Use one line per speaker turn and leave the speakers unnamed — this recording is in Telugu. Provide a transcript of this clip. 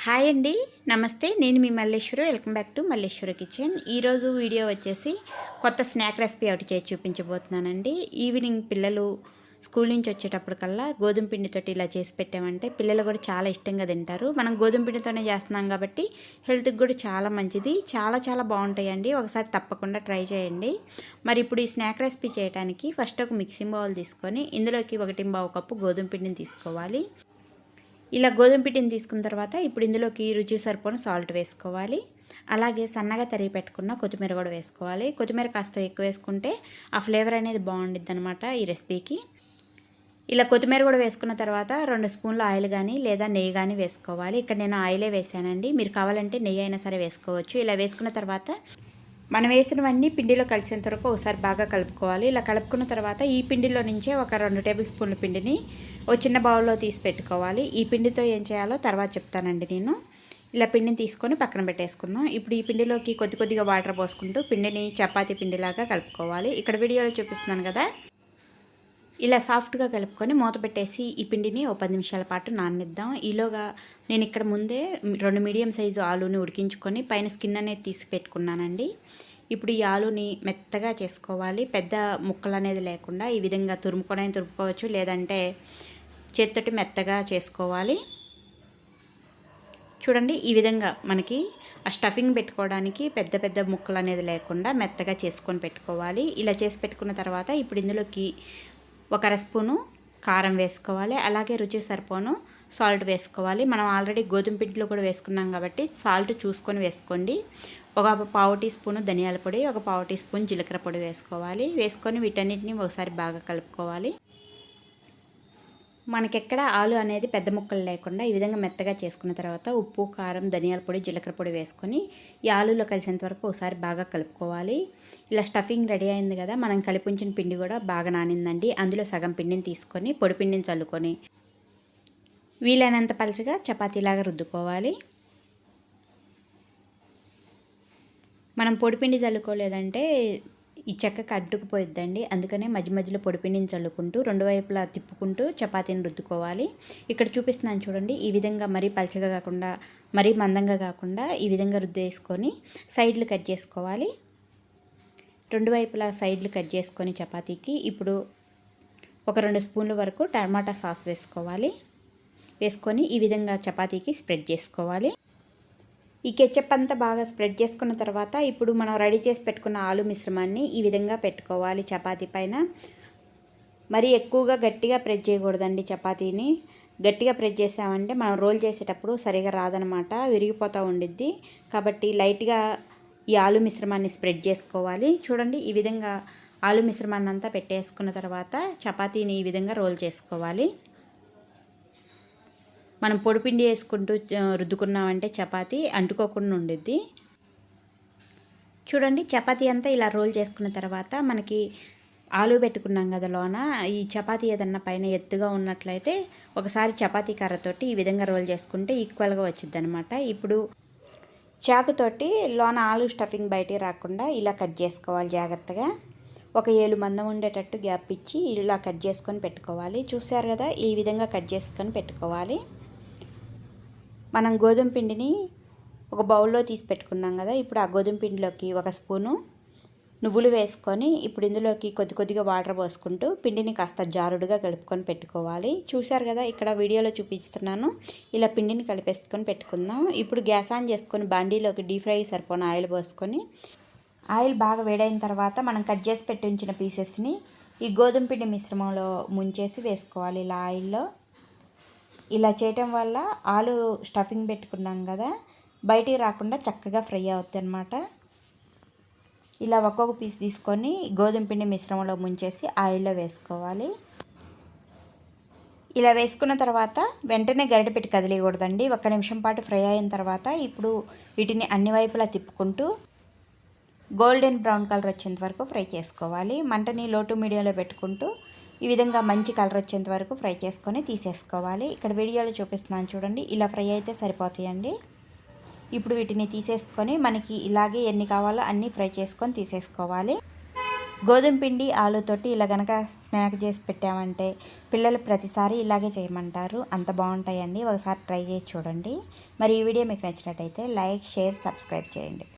హాయ్ అండి. నమస్తే. నేను మీ Malleswari. Welcome back to Malleswari kitchen. ఈరోజు వీడియో వచ్చేసి కొత్త స్నాక్ రెసిపీ ఒకటి చేసి చూపించబోతున్నానండి. ఈవినింగ్ పిల్లలు స్కూల్ నుంచి వచ్చేటప్పటికల్లా గోధుమ పిండితోటి ఇలా చేసి పెట్టామంటే పిల్లలు కూడా చాలా ఇష్టంగా తింటారు. మనం గోధుమ పిండితోనే చేస్తున్నాం కాబట్టి హెల్త్కి కూడా చాలా మంచిది. చాలా చాలా బాగుంటాయండి. ఒకసారి తప్పకుండా ట్రై చేయండి. మరి ఇప్పుడు ఈ స్నాక్ రెసిపీ చేయడానికి ఫస్ట్ ఒక మిక్సింగ్ బౌల్ తీసుకొని ఇందులోకి 1.5 కప్పు గోధుమ పిండిని తీసుకోవాలి. ఇలా గోధుమ పిండిని తీసుకున్న తర్వాత ఇప్పుడు ఇందులోకి రుచి సరిపోను సాల్ట్ వేసుకోవాలి. అలాగే సన్నగా తరిగి పెట్టుకున్న కొత్తిమీర కూడా వేసుకోవాలి. కొత్తిమీర కాస్త ఎక్కువ వేసుకుంటే ఆ ఫ్లేవర్ అనేది బాగుండిద్ది అనమాట ఈ రెసిపీకి. ఇలా కొత్తిమీర కూడా వేసుకున్న తర్వాత 2 స్పూన్ల ఆయిల్ కానీ లేదా నెయ్యి కానీ వేసుకోవాలి. ఇక్కడ నేను ఆయిలే వేసానండి. మీరు కావాలంటే నెయ్యి అయినా సరే వేసుకోవచ్చు. ఇలా వేసుకున్న తర్వాత మనం వేసినవన్నీ పిండిలో కలిసేంత వరకు ఒకసారి బాగా కలుపుకోవాలి. ఇలా కలుపుకున్న తర్వాత ఈ పిండిలో నుంచే ఒక 2 టేబుల్ స్పూన్ల పిండిని ఒక చిన్న బౌల్లో తీసి పెట్టుకోవాలి. ఈ పిండితో ఏం చేయాలో తర్వాత చెప్తానండి నేను. ఇలా పిండిని తీసుకొని పక్కన పెట్టేసుకుందాం. ఇప్పుడు ఈ పిండిలోకి కొద్దిగా వాటర్ పోసుకుంటూ పిండిని చపాతీ పిండిలాగా కలుపుకోవాలి. ఇక్కడ వీడియోలో చూపిస్తున్నాను కదా, ఇలా సాఫ్ట్గా కలుపుకొని మూత పెట్టేసి ఈ పిండిని ఓ 10 నిమిషాల పాటు నాననిద్దాం. ఈలోగా నేను ఇక్కడ ముందే 2 మీడియం సైజు ఆలూని ఉడికించుకొని పైన స్కిన్ అనేది తీసి పెట్టుకున్నానండి. ఇప్పుడు ఈ ఆలూని మెత్తగా చేసుకోవాలి. పెద్ద ముక్కలు అనేది లేకుండా ఈ విధంగా తురుముకోవచ్చు, లేదంటే చేత్తోటి మెత్తగా చేసుకోవాలి. చూడండి, ఈ విధంగా మనకి ఆ స్టఫింగ్ పెట్టుకోవడానికి పెద్ద పెద్ద ముక్కలు అనేది లేకుండా మెత్తగా చేసుకొని పెట్టుకోవాలి. ఇలా చేసి పెట్టుకున్న తర్వాత ఇప్పుడు ఇందులోకి 1 స్పూను కారం వేసుకోవాలి. అలాగే రుచి సరిపోను సాల్ట్ వేసుకోవాలి. మనం ఆల్రెడీ గోధుమ పిండిలో కూడా వేసుకున్నాం కాబట్టి సాల్ట్ చూసుకొని వేసుకోండి. ఒక 1/2 టీ స్పూను ధనియాల పొడి, ఒక 1/2 టీ స్పూన్ జీలకర్ర పొడి వేసుకోవాలి. వేసుకొని వీటన్నిటిని ఒకసారి బాగా కలుపుకోవాలి. మనకెక్కడ ఆలు అనేది పెద్ద ముక్కలు లేకుండా ఈ విధంగా మెత్తగా చేసుకున్న తర్వాత ఉప్పు, కారం, ధనియాల పొడి, జీలకర్ర పొడి వేసుకొని ఈ ఆలులో కలిసేంత వరకు ఒకసారి బాగా కలుపుకోవాలి. ఇలా స్టఫింగ్ రెడీ అయింది కదా, మనం కలిపి ఉంచిన పిండి కూడా బాగా నానిందండి. అందులో సగం పిండిని తీసుకొని పొడి పిండిని చల్లుకొని వీలైనంత పలుచగా చపాతీలాగా రుద్దుకోవాలి. మనం పొడిపిండి చల్లుకోలేదంటే ఈ చెక్కకి అడ్డుకుపోయిద్దండి. అందుకనే మధ్య మధ్యలో పొడిపిండిని చల్లుకుంటూ 2 వైపులా తిప్పుకుంటూ చపాతీని రుద్దుకోవాలి. ఇక్కడ చూపిస్తున్నాను చూడండి, ఈ విధంగా మరీ పలచగా కాకుండా మరీ మందంగా కాకుండా ఈ విధంగా రుద్దేసుకొని సైడ్లు కట్ చేసుకోవాలి. 2 వైపులా సైడ్లు కట్ చేసుకొని చపాతీకి ఇప్పుడు ఒక 2 స్పూన్ల వరకు టమాటా సాస్ వేసుకోవాలి. వేసుకొని ఈ విధంగా చపాతీకి స్ప్రెడ్ చేసుకోవాలి. ఈ కెచప్ అంతా బాగా స్ప్రెడ్ చేసుకున్న తర్వాత ఇప్పుడు మనం రెడీ చేసి పెట్టుకున్న ఆలు మిశ్రమాన్ని ఈ విధంగా పెట్టుకోవాలి చపాతీ పైన. మరీ ఎక్కువగా గట్టిగా ప్రెస్ చేయకూడదండి. చపాతీని గట్టిగా ప్రెస్ చేసామంటే మనం రోల్ చేసేటప్పుడు సరిగా రాదనమాట, విరిగిపోతూ ఉండిద్ది. కాబట్టి లైట్గా ఈ ఆలు మిశ్రమాన్ని స్ప్రెడ్ చేసుకోవాలి. చూడండి, ఈ విధంగా ఆలు మిశ్రమాన్ని అంతా పెట్టేసుకున్న తర్వాత చపాతీని ఈ విధంగా రోల్ చేసుకోవాలి. మనం పొడిపిండి వేసుకుంటూ రుద్దుకున్నామంటే చపాతీ అంటుకోకుండా ఉండిద్ది. చూడండి, చపాతీ అంతా ఇలా రోల్ చేసుకున్న తర్వాత మనకి ఆలు పెట్టుకున్నాం కదా లోన, ఈ చపాతీ ఏదన్నా పైన ఎత్తుగా ఉన్నట్లయితే ఒకసారి చపాతీ కర్రతోటి ఈ విధంగా రోల్ చేసుకుంటే ఈక్వల్గా వచ్చిద్ది అనమాట. ఇప్పుడు చాకుతోటి లోన ఆలు స్టఫింగ్ బయటికి రాకుండా ఇలా కట్ చేసుకోవాలి జాగ్రత్తగా. ఒక 7 మందం ఉండేటట్టు గ్యాప్ ఇచ్చి ఇలా కట్ చేసుకొని పెట్టుకోవాలి. చూసారు కదా, ఈ విధంగా కట్ చేసుకొని పెట్టుకోవాలి. మనం గోధుమ పిండిని ఒక బౌల్లో తీసి పెట్టుకున్నాం కదా, ఇప్పుడు ఆ గోధుమ పిండిలోకి 1 స్పూను నువ్వులు వేసుకొని ఇప్పుడు ఇందులోకి కొద్దిగా వాటర్ పోసుకుంటూ పిండిని కాస్త జారుడుగా కలుపుకొని పెట్టుకోవాలి. చూశారు కదా, ఇక్కడ వీడియోలో చూపిస్తున్నాను. ఇలా పిండిని కలిపేసుకొని పెట్టుకుందాం. ఇప్పుడు గ్యాస్ ఆన్ చేసుకొని బాండీలోకి డీప్ ఫ్రై సరిపోయిన ఆయిల్ పోసుకొని ఆయిల్ బాగా వేడైన తర్వాత మనం కట్ చేసి పెట్టి ఉంచిన పీసెస్ని ఈ గోధుమ పిండి మిశ్రమంలో ముంచేసి వేసుకోవాలి. ఇలా ఆయిల్లో ఇలా చేయటం వల్ల ఆలు స్టఫింగ్ పెట్టుకున్నాం కదా, బయటికి రాకుండా చక్కగా ఫ్రై అవుతుంది అనమాట. ఇలా ఒక్కొక్క పీస్ తీసుకొని గోధుమ పిండి మిశ్రమంలో ముంచేసి ఆయిల్లో వేసుకోవాలి. ఇలా వేసుకున్న తర్వాత వెంటనే గరిటె పెట్టి కదిలేయకూడదండి. 1 నిమిషం పాటు ఫ్రై అయిన తర్వాత ఇప్పుడు వీటిని అన్ని వైపులా తిప్పుకుంటూ గోల్డెన్ బ్రౌన్ కలర్ వచ్చేంత వరకు ఫ్రై చేసుకోవాలి. మంటని లో టు మీడియంలో పెట్టుకుంటూ ఈ విధంగా మంచి కలర్ వచ్చేంత వరకు ఫ్రై చేసుకొని తీసేసుకోవాలి. ఇక్కడ వీడియోలో చూపిస్తున్నాను చూడండి, ఇలా ఫ్రై అయితే సరిపోతాయండి. ఇప్పుడు వీటిని తీసేసుకొని మనకి ఇలాగే ఎన్ని కావాలో అన్నీ ఫ్రై చేసుకొని తీసేసుకోవాలి. గోధుమ పిండి ఆలుతోటి ఇలా కనుక స్నాక్ చేసి పెట్టామంటే పిల్లలు ప్రతిసారి ఇలాగే చేయమంటారు. అంత బాగుంటాయండి. ఒకసారి ట్రై చేసి చూడండి. మరి ఈ వీడియో మీకు నచ్చినట్టయితే లైక్, షేర్, సబ్స్క్రైబ్ చేయండి.